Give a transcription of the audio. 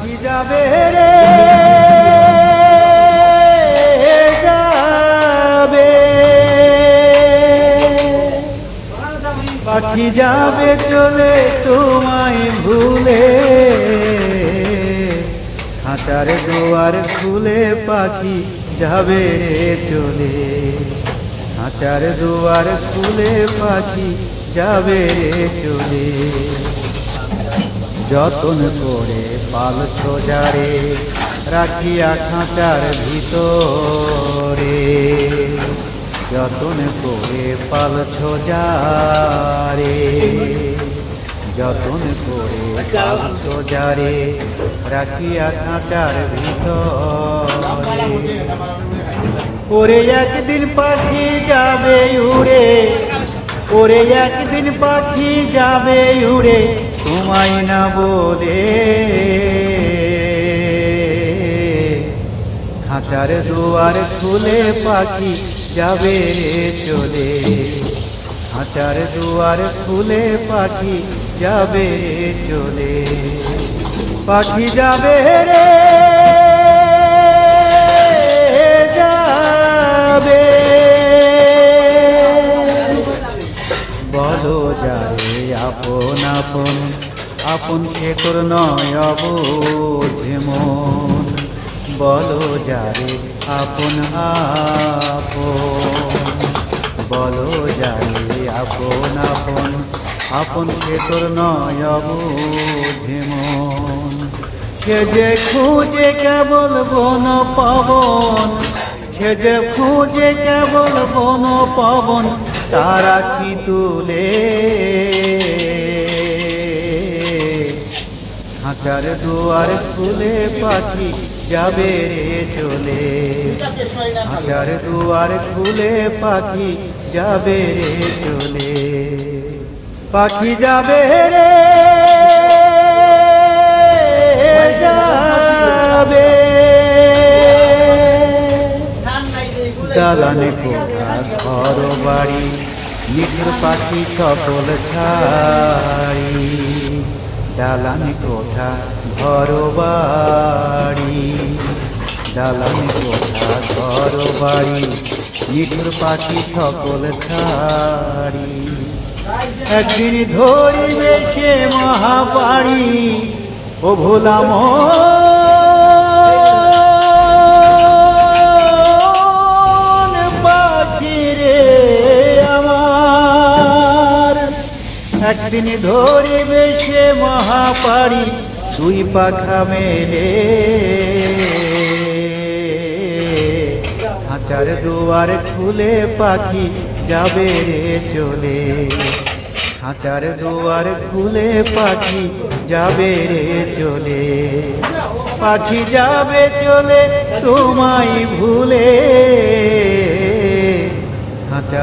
পাখি যাবে রে যাবে, পাখি যাবে চলে তোমায় ভুলে, খাঁচার দুয়ার খুলে পাখি যাবে চলে, খাঁচার দুয়ার খুলে পাখি যাবে চলে। যতন করে পালছো যারে রাখিয়া খাঁচার ভিতরে, যতন করে পালছো যারে, যতন করে পালছো যারে রাখিয়া খাঁচার ভিতরে, ওরে একদিন পাখি যাবে উড়ে, ওরে একদিন পাখি যাবে উড়ে তোমায় না বলে, খাঁচার দুয়ার খুলে পাখি যাবে চলে, খাঁচার দুয়ার খুলে পাখি যাবে চলে। পাখি যাবে রে যাবে, বলো যারে আপন আপন, আপন সে তোর নয় অবুঝে মন, বলো যারে আপন আপন, বলো যারে আপন আপন, আপন সে তোর নয় অবুঝে মন। সে যে খুঁজে কেবল বন পবন, সে যে খুঁজে কেবল বন পবন, তারা কি তুলে, খাঁচার দুয়ার খুলে পাখি যাবে চলে, খাঁচার দুয়ার খুলে পাখি যাবে চলে। পাখি যাবে রে যাবে, দালানে কোঠা ঘর বাড়ি নিঠুর পাখি সকল ছাড়ি, দালানে কোঠা ঘর বাড়ি, দালানে কোঠা ঘর বাড়ি নিঠুর পাখি সকল ছাড়ি, একদিন ধরিবে সে মহাবাড়ি, ও ভোলা মন পাখি রে আমার, একদিন ধরিবে সে মহাপাড়ি দুই পাখা মেলে, খাঁচার দুয়ার খুলে পাখি যাবে চলে, খাঁচার দুয়ার খুলে পাখি যাবে চলে, পাখি যাবে চলে তোমায় ভুলে, খাঁচার